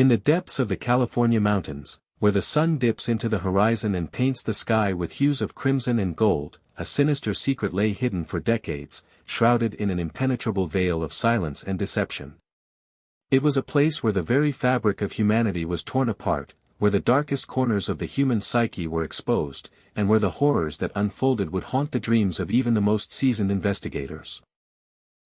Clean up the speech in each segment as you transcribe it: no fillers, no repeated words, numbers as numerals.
In the depths of the California mountains, where the sun dips into the horizon and paints the sky with hues of crimson and gold, a sinister secret lay hidden for decades, shrouded in an impenetrable veil of silence and deception. It was a place where the very fabric of humanity was torn apart, where the darkest corners of the human psyche were exposed, and where the horrors that unfolded would haunt the dreams of even the most seasoned investigators.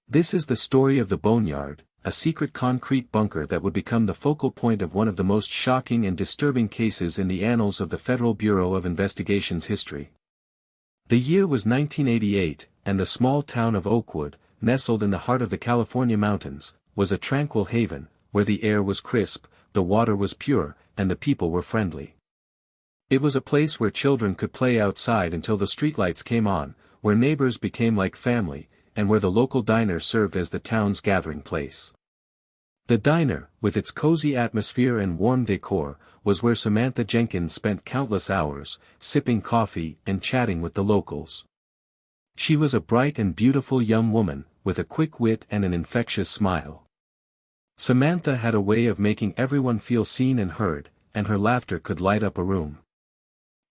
This is the story of the Boneyard, a secret concrete bunker that would become the focal point of one of the most shocking and disturbing cases in the annals of the Federal Bureau of Investigation's history. The year was 1988, and the small town of Oakwood, nestled in the heart of the California mountains, was a tranquil haven, where the air was crisp, the water was pure, and the people were friendly. It was a place where children could play outside until the streetlights came on, where neighbors became like family, and where the local diner served as the town's gathering place. The diner, with its cozy atmosphere and warm decor, was where Samantha Jenkins spent countless hours, sipping coffee and chatting with the locals. She was a bright and beautiful young woman, with a quick wit and an infectious smile. Samantha had a way of making everyone feel seen and heard, and her laughter could light up a room.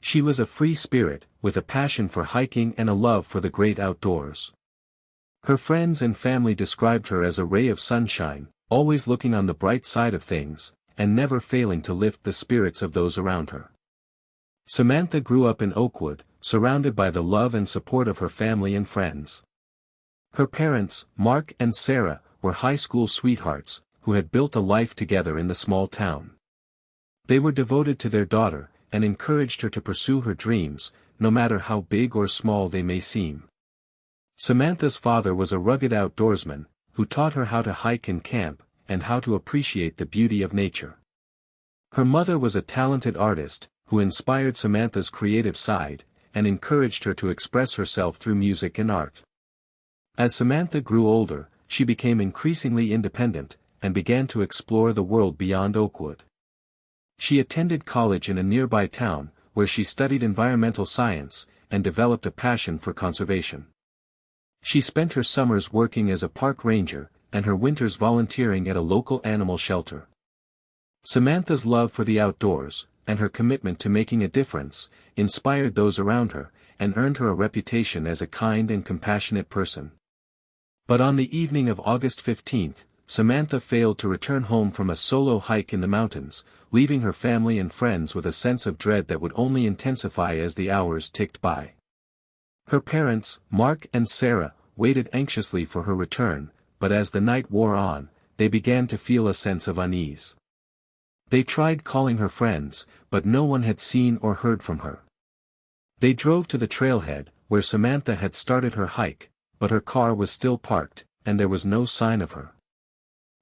She was a free spirit, with a passion for hiking and a love for the great outdoors. Her friends and family described her as a ray of sunshine, always looking on the bright side of things, and never failing to lift the spirits of those around her. Samantha grew up in Oakwood, surrounded by the love and support of her family and friends. Her parents, Mark and Sarah, were high school sweethearts, who had built a life together in the small town. They were devoted to their daughter, and encouraged her to pursue her dreams, no matter how big or small they may seem. Samantha's father was a rugged outdoorsman, who taught her how to hike and camp, and how to appreciate the beauty of nature. Her mother was a talented artist, who inspired Samantha's creative side, and encouraged her to express herself through music and art. As Samantha grew older, she became increasingly independent, and began to explore the world beyond Oakwood. She attended college in a nearby town, where she studied environmental science, and developed a passion for conservation. She spent her summers working as a park ranger, and her winters volunteering at a local animal shelter. Samantha's love for the outdoors, and her commitment to making a difference, inspired those around her, and earned her a reputation as a kind and compassionate person. But on the evening of August 15th, Samantha failed to return home from a solo hike in the mountains, leaving her family and friends with a sense of dread that would only intensify as the hours ticked by. Her parents, Mark and Sarah, waited anxiously for her return, but as the night wore on, they began to feel a sense of unease. They tried calling her friends, but no one had seen or heard from her. They drove to the trailhead, where Samantha had started her hike, but her car was still parked, and there was no sign of her.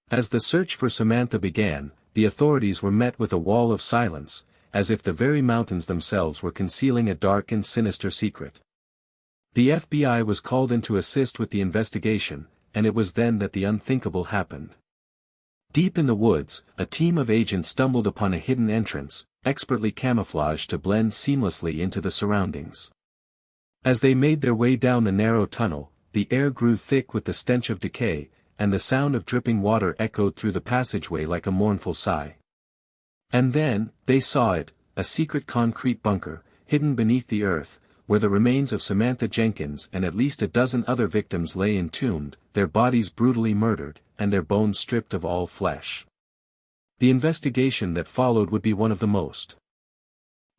As the search for Samantha began, the authorities were met with a wall of silence, as if the very mountains themselves were concealing a dark and sinister secret. The FBI was called in to assist with the investigation, and it was then that the unthinkable happened. Deep in the woods, a team of agents stumbled upon a hidden entrance, expertly camouflaged to blend seamlessly into the surroundings. As they made their way down the narrow tunnel, the air grew thick with the stench of decay, and the sound of dripping water echoed through the passageway like a mournful sigh. And then, they saw it, a secret concrete bunker, hidden beneath the earth, where the remains of Samantha Jenkins and at least a dozen other victims lay entombed, their bodies brutally murdered, and their bones stripped of all flesh. The investigation that followed would be one of the most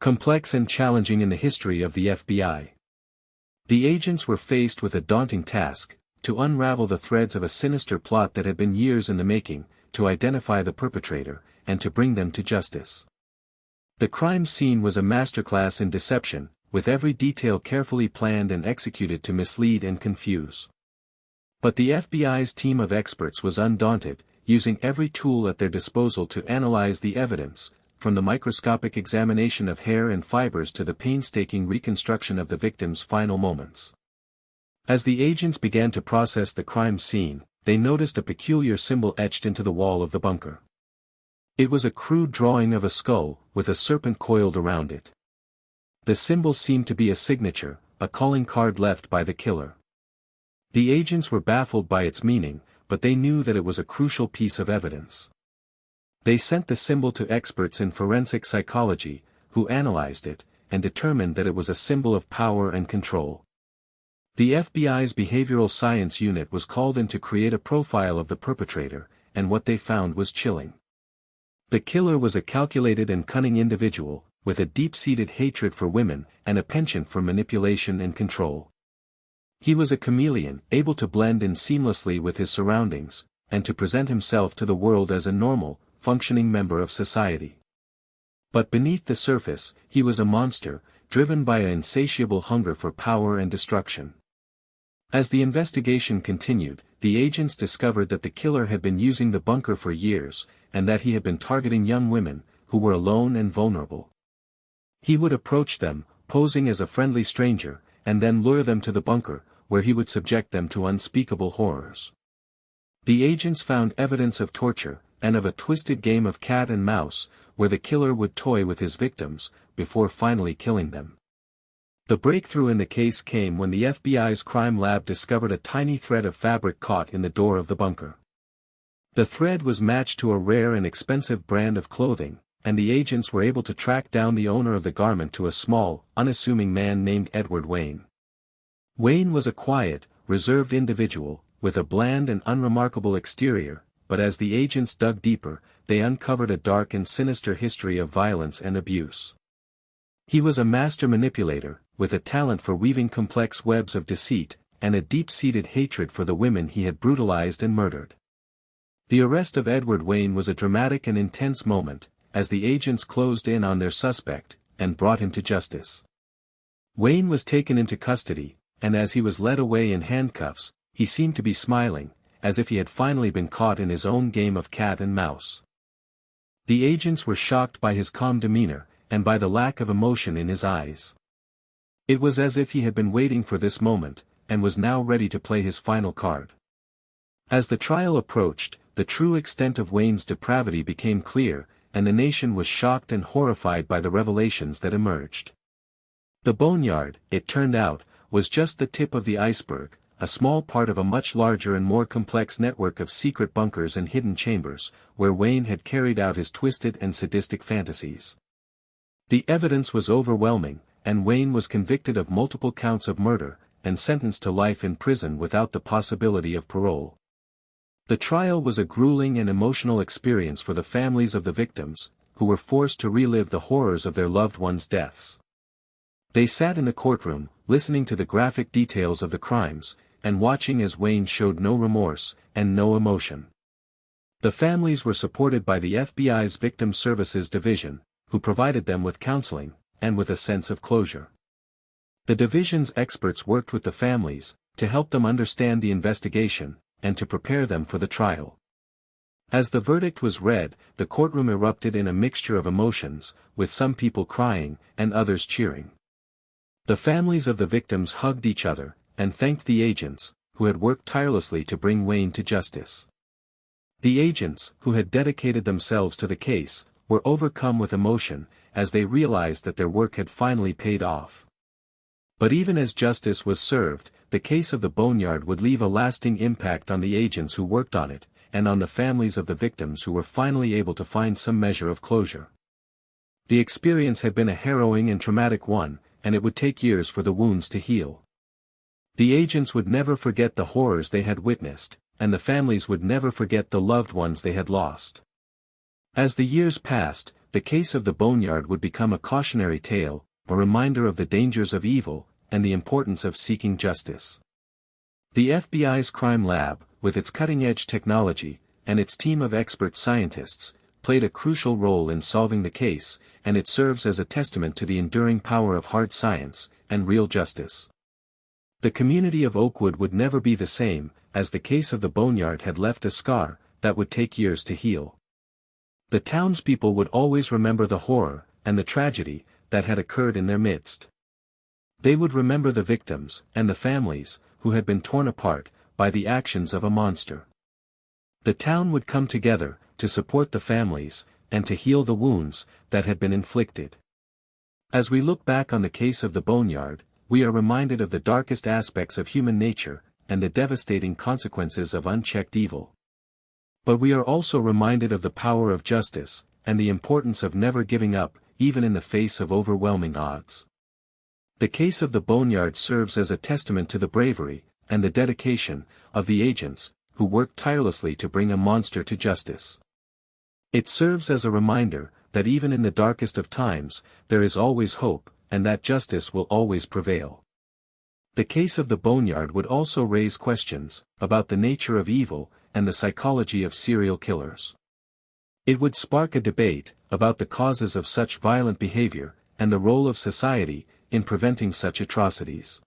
complex and challenging in the history of the FBI. The agents were faced with a daunting task, to unravel the threads of a sinister plot that had been years in the making, to identify the perpetrator, and to bring them to justice. The crime scene was a masterclass in deception, with every detail carefully planned and executed to mislead and confuse. But the FBI's team of experts was undaunted, using every tool at their disposal to analyze the evidence, from the microscopic examination of hair and fibers to the painstaking reconstruction of the victim's final moments. As the agents began to process the crime scene, they noticed a peculiar symbol etched into the wall of the bunker. It was a crude drawing of a skull, with a serpent coiled around it. The symbol seemed to be a signature, a calling card left by the killer. The agents were baffled by its meaning, but they knew that it was a crucial piece of evidence. They sent the symbol to experts in forensic psychology, who analyzed it, and determined that it was a symbol of power and control. The FBI's behavioral science unit was called in to create a profile of the perpetrator, and what they found was chilling. The killer was a calculated and cunning individual, with a deep-seated hatred for women and a penchant for manipulation and control. He was a chameleon, able to blend in seamlessly with his surroundings, and to present himself to the world as a normal, functioning member of society. But beneath the surface, he was a monster, driven by an insatiable hunger for power and destruction. As the investigation continued, the agents discovered that the killer had been using the bunker for years, and that he had been targeting young women, who were alone and vulnerable. He would approach them, posing as a friendly stranger, and then lure them to the bunker, where he would subject them to unspeakable horrors. The agents found evidence of torture, and of a twisted game of cat and mouse, where the killer would toy with his victims, before finally killing them. The breakthrough in the case came when the FBI's crime lab discovered a tiny thread of fabric caught in the door of the bunker. The thread was matched to a rare and expensive brand of clothing, and the agents were able to track down the owner of the garment to a small, unassuming man named Edward Wayne. Wayne was a quiet, reserved individual, with a bland and unremarkable exterior, but as the agents dug deeper, they uncovered a dark and sinister history of violence and abuse. He was a master manipulator, with a talent for weaving complex webs of deceit, and a deep-seated hatred for the women he had brutalized and murdered. The arrest of Edward Wayne was a dramatic and intense moment, as the agents closed in on their suspect, and brought him to justice. Wayne was taken into custody, and as he was led away in handcuffs, he seemed to be smiling, as if he had finally been caught in his own game of cat and mouse. The agents were shocked by his calm demeanor, and by the lack of emotion in his eyes. It was as if he had been waiting for this moment, and was now ready to play his final card. As the trial approached, the true extent of Wayne's depravity became clear, and the nation was shocked and horrified by the revelations that emerged. The Boneyard, it turned out, was just the tip of the iceberg, a small part of a much larger and more complex network of secret bunkers and hidden chambers, where Wayne had carried out his twisted and sadistic fantasies. The evidence was overwhelming, and Wayne was convicted of multiple counts of murder, and sentenced to life in prison without the possibility of parole. The trial was a grueling and emotional experience for the families of the victims, who were forced to relive the horrors of their loved ones' deaths. They sat in the courtroom, listening to the graphic details of the crimes, and watching as Wayne showed no remorse, and no emotion. The families were supported by the FBI's Victim Services Division, who provided them with counseling, and with a sense of closure. The division's experts worked with the families, to help them understand the investigation, and to prepare them for the trial. As the verdict was read, the courtroom erupted in a mixture of emotions, with some people crying, and others cheering. The families of the victims hugged each other, and thanked the agents, who had worked tirelessly to bring Wayne to justice. The agents, who had dedicated themselves to the case, were overcome with emotion, as they realized that their work had finally paid off. But even as justice was served, the case of the Boneyard would leave a lasting impact on the agents who worked on it, and on the families of the victims who were finally able to find some measure of closure. The experience had been a harrowing and traumatic one, and it would take years for the wounds to heal. The agents would never forget the horrors they had witnessed, and the families would never forget the loved ones they had lost. As the years passed, the case of the Boneyard would become a cautionary tale, a reminder of the dangers of evil, and the importance of seeking justice. The FBI's crime lab, with its cutting-edge technology, and its team of expert scientists, played a crucial role in solving the case, and it serves as a testament to the enduring power of hard science, and real justice. The community of Oakwood would never be the same, as the case of the Boneyard had left a scar, that would take years to heal. The townspeople would always remember the horror, and the tragedy, that had occurred in their midst. They would remember the victims, and the families, who had been torn apart, by the actions of a monster. The town would come together, to support the families, and to heal the wounds, that had been inflicted. As we look back on the case of the Boneyard, we are reminded of the darkest aspects of human nature, and the devastating consequences of unchecked evil. But we are also reminded of the power of justice, and the importance of never giving up, even in the face of overwhelming odds. The case of the Boneyard serves as a testament to the bravery, and the dedication, of the agents, who worked tirelessly to bring a monster to justice. It serves as a reminder, that even in the darkest of times, there is always hope, and that justice will always prevail. The case of the Boneyard would also raise questions, about the nature of evil, and the psychology of serial killers. It would spark a debate, about the causes of such violent behavior, and the role of society, in preventing such atrocities.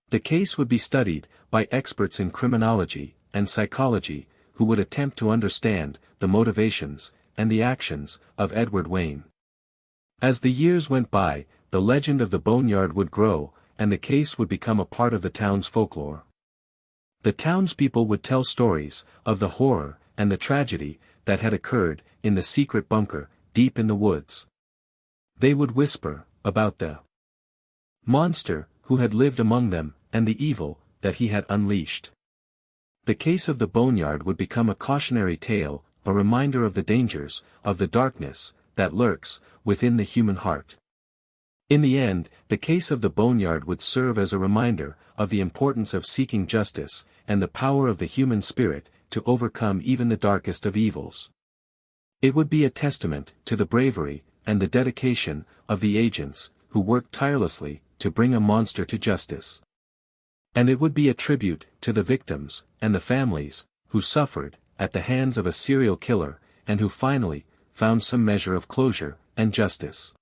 The case would be studied, by experts in criminology, and psychology, who would attempt to understand, the motivations, and the actions, of Edward Wayne. As the years went by, the legend of the Boneyard would grow, and the case would become a part of the town's folklore. The townspeople would tell stories, of the horror, and the tragedy, that had occurred, in the secret bunker, deep in the woods. They would whisper, about the monster, who had lived among them, and the evil, that he had unleashed. The case of the Boneyard would become a cautionary tale, a reminder of the dangers, of the darkness, that lurks, within the human heart. In the end, the case of the Boneyard would serve as a reminder, of the importance of seeking justice, and the power of the human spirit, to overcome even the darkest of evils. It would be a testament, to the bravery, and the dedication, of the agents, who worked tirelessly, to bring a monster to justice. And it would be a tribute, to the victims, and the families, who suffered, at the hands of a serial killer, and who finally, found some measure of closure, and justice.